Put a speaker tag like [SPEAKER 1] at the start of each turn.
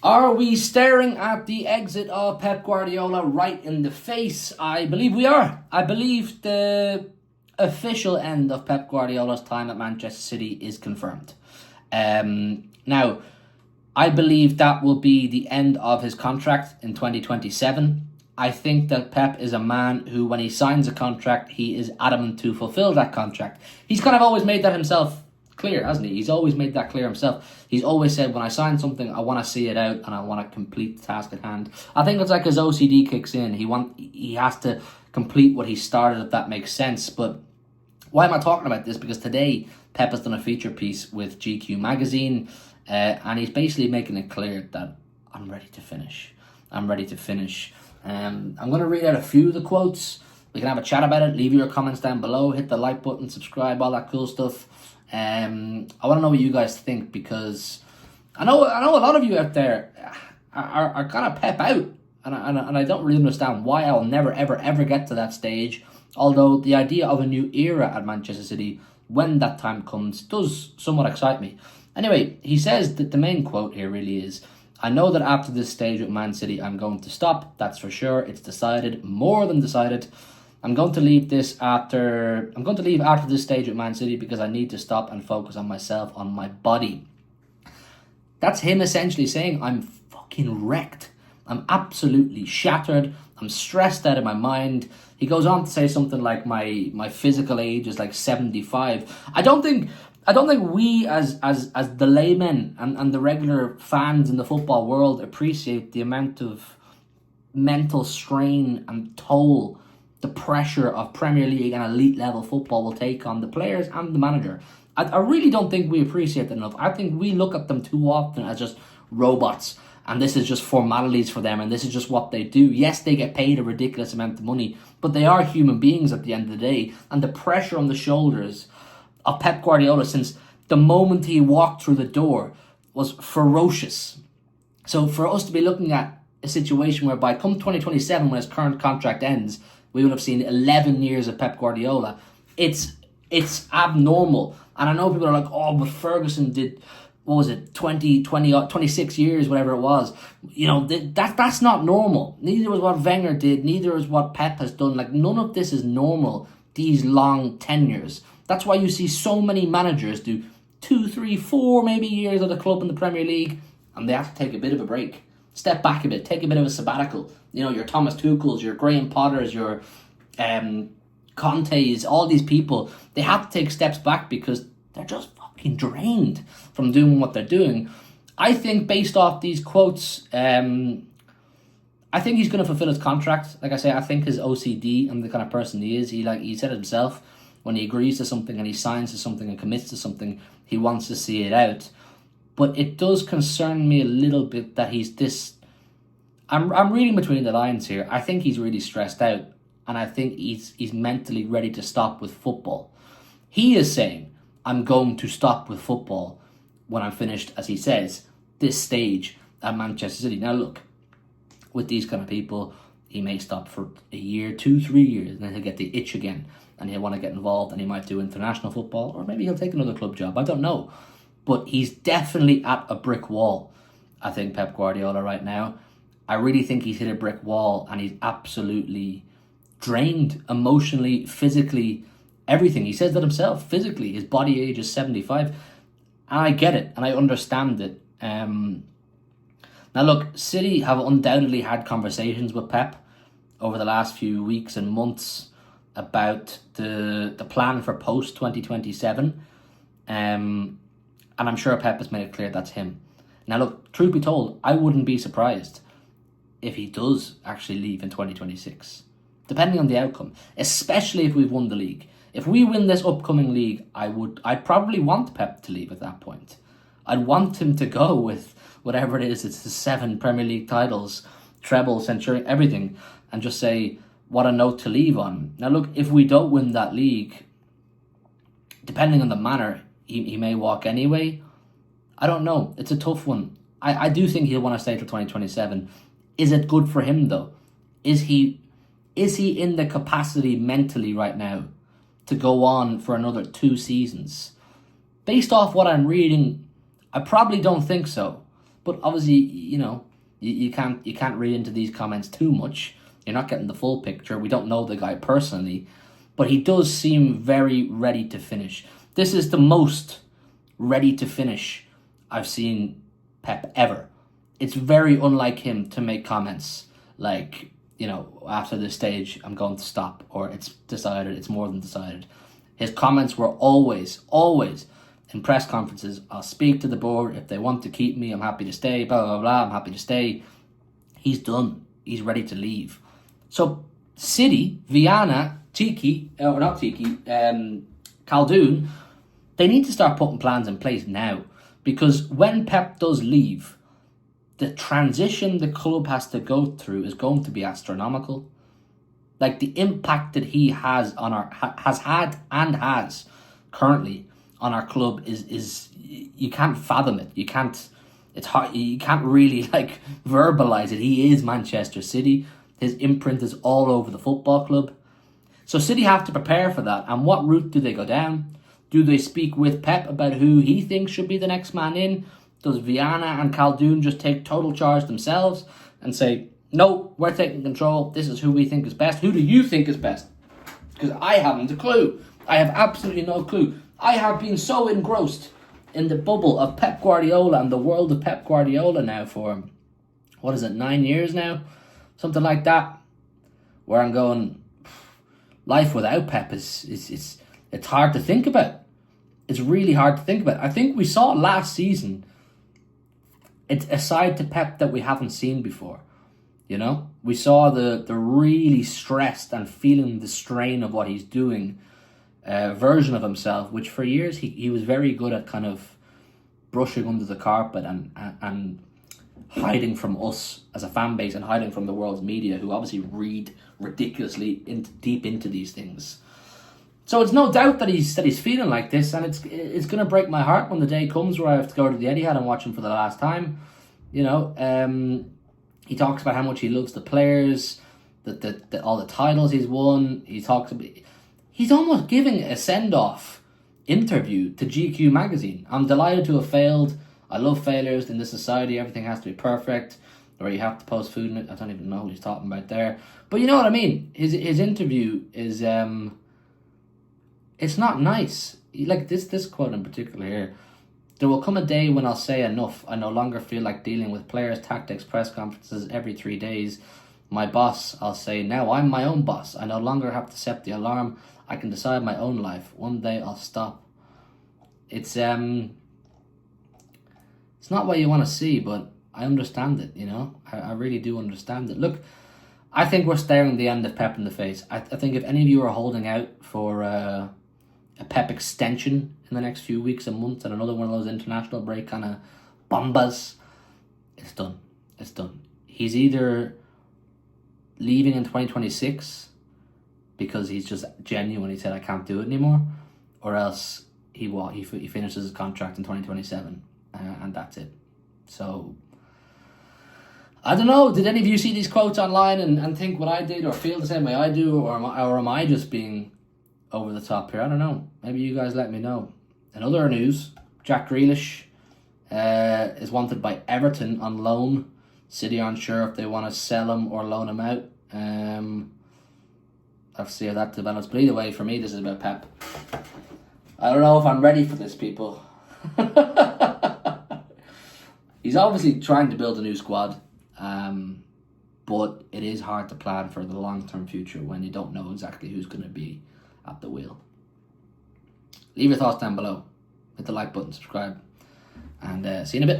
[SPEAKER 1] Are we staring at the exit of Pep Guardiola right in the face? I believe we are. I believe the official end of Pep Guardiola's time at Manchester City is confirmed. Now, I believe that will be the end of his contract in 2027. I think that Pep is a man who, when he signs a contract, he is adamant to fulfill that contract. He's kind of always made that himself clear, hasn't he? He's always made that clear himself. He's always said, when I sign something, I want to see it out and I want to complete the task at hand. I think it's like his OCD kicks in. He has to complete what he started, if that makes sense. But why am I talking about this? Because today, Pep has done a feature piece with GQ magazine, and he's basically making it clear that I'm ready to finish. I'm ready to finish. I'm going to read out a few of the quotes. We can have a chat about it. Leave your comments down below. Hit the like button, subscribe, all that cool stuff. I want to know what you guys think, because I know a lot of you out there are kind of Pep out, and I don't really understand why. I'll never ever get to that stage. Although the idea of a new era at Manchester City, when that time comes, does somewhat excite me. Anyway, he says that the main quote here really is, "I know that after this stage with Man City, I'm going to stop. That's for sure. It's decided, more than decided. I'm going to leave after this stage with Man City because I need to stop and focus on myself, on my body." That's him essentially saying, I'm fucking wrecked. I'm absolutely shattered. I'm stressed out of my mind. He goes on to say something like my physical age is like 75. I don't think we as the laymen and the regular fans in the football world appreciate the amount of mental strain and toll the pressure of Premier League and elite level football will take on the players and the manager. I really don't think we appreciate that enough. I think we look at them too often as just robots, and this is just formalities for them, and this is just what they do. Yes, they get paid a ridiculous amount of money, but they are human beings at the end of the day, and the pressure on the shoulders of Pep Guardiola since the moment he walked through the door was ferocious. So for us to be looking at a situation whereby come 2027, when his current contract ends, we would have seen 11 years of Pep Guardiola. It's abnormal. And I know people are like, oh, but Ferguson did, 26 years, whatever it was. You know, that's not normal. Neither was what Wenger did. Neither is what Pep has done. Like, none of this is normal, these long tenures. That's why you see so many managers do 2, 3, 4 maybe years at a club in the Premier League, and they have to take a bit of a break. Step back a bit, take a bit of a sabbatical. You know, your Thomas Tuchel's, your Graham Potter's, your Conte's, all these people, they have to take steps back because they're just fucking drained from doing what they're doing. I think based off these quotes, I think he's going to fulfill his contract. Like I say, I think his OCD and the kind of person he is, he said it himself, when he agrees to something and he signs to something and commits to something, he wants to see it out. But it does concern me a little bit that he's this... I'm reading between the lines here. I think he's really stressed out, and I think he's mentally ready to stop with football. He is saying, I'm going to stop with football when I'm finished, as he says, this stage at Manchester City. Now look, with these kind of people, he may stop for a year, 2, 3 years, and then he'll get the itch again, and he'll want to get involved, and he might do international football, or maybe he'll take another club job. I don't know. But he's definitely at a brick wall, I think, Pep Guardiola right now. I really think he's hit a brick wall, and he's absolutely drained emotionally, physically, everything. He says that himself. Physically, his body age is 75. And I get it, and I understand it. Now look, City have undoubtedly had conversations with Pep over the last few weeks and months about the plan for post-2027. And I'm sure Pep has made it clear that's him. Now look, truth be told, I wouldn't be surprised if he does actually leave in 2026, depending on the outcome, especially if we've won the league. If we win this upcoming league, I'd probably want Pep to leave at that point. I'd want him to go with whatever it is, it's the 7 Premier League titles, treble, centurion, everything, and just say, what a note to leave on. Now look, if we don't win that league, depending on the manner, he may walk anyway. I don't know. It's a tough one. I do think he'll want to stay till 2027. Is it good for him though? Is he in the capacity mentally right now to go on for another 2 seasons? Based off what I'm reading, I probably don't think so. But obviously, you can't read into these comments too much. You're not getting the full picture. We don't know the guy personally, but he does seem very ready to finish. This is the most ready to finish I've seen Pep ever. It's very unlike him to make comments like, after this stage, I'm going to stop, or it's decided, it's more than decided. His comments were always in press conferences, I'll speak to the board. If they want to keep me, I'm happy to stay, blah, blah, blah, I'm happy to stay. He's done. He's ready to leave. So City, Viana, Khaldoon, they need to start putting plans in place now, because when Pep does leave, the transition the club has to go through is going to be astronomical. Like, the impact that he has on has currently on our club is you can't fathom it. It's hard. You can't really verbalize it. He is Manchester City. His imprint is all over the football club. So City have to prepare for that. And what route do they go down? Do they speak with Pep about who he thinks should be the next man in? Does Viana and Khaldoon just take total charge themselves and say, no, we're taking control. This is who we think is best. Who do you think is best? Because I haven't a clue. I have absolutely no clue. I have been so engrossed in the bubble of Pep Guardiola and the world of Pep Guardiola now for, 9 years now? Something like that. Where I'm going, life without Pep it's hard to think about. It's really hard to think about. I think we saw last season, it's a side to Pep that we haven't seen before. We saw the really stressed and feeling the strain of what he's doing version of himself, which for years he was very good at kind of brushing under the carpet and hiding from us as a fan base and hiding from the world's media, who obviously read ridiculously deep into these things. So it's no doubt that he's feeling like this, and it's going to break my heart when the day comes where I have to go to the Etihad and watch him for the last time. He talks about how much he loves the players, that all the titles he's won. He's almost giving a send-off interview to GQ magazine. I'm delighted to have failed. I love failures in this society. Everything has to be perfect, or you have to post food in it. I don't even know what he's talking about there. But you know what I mean. His interview is it's not nice. Like this quote in particular here. There will come a day when I'll say enough. I no longer feel like dealing with players, tactics, press conferences every 3 days. My boss, I'll say, now I'm my own boss. I no longer have to set the alarm. I can decide my own life. One day I'll stop. It's not what you want to see, but I understand it, I really do understand it. Look, I think we're staring the end of Pep in the face. I think if any of you are holding out for a Pep extension in the next few weeks and months and another one of those international break kind of bombas, it's done. It's done. He's either leaving in 2026 because he's just genuinely said, I can't do it anymore, or else he finishes his contract in 2027 and that's it. So I don't know, did any of you see these quotes online and think what I did, or feel the same way I do, or am I just being over the top here? I don't know. Maybe you guys let me know. In other news, Jack Grealish is wanted by Everton on loan. City aren't sure if they want to sell him or loan him out. I'll see how that develops. But either way, for me, this is about Pep. I don't know if I'm ready for this, people. He's obviously trying to build a new squad. But it is hard to plan for the long-term future when you don't know exactly who's going to be at the wheel. Leave your thoughts down below. Hit the like button, subscribe, and see you in a bit.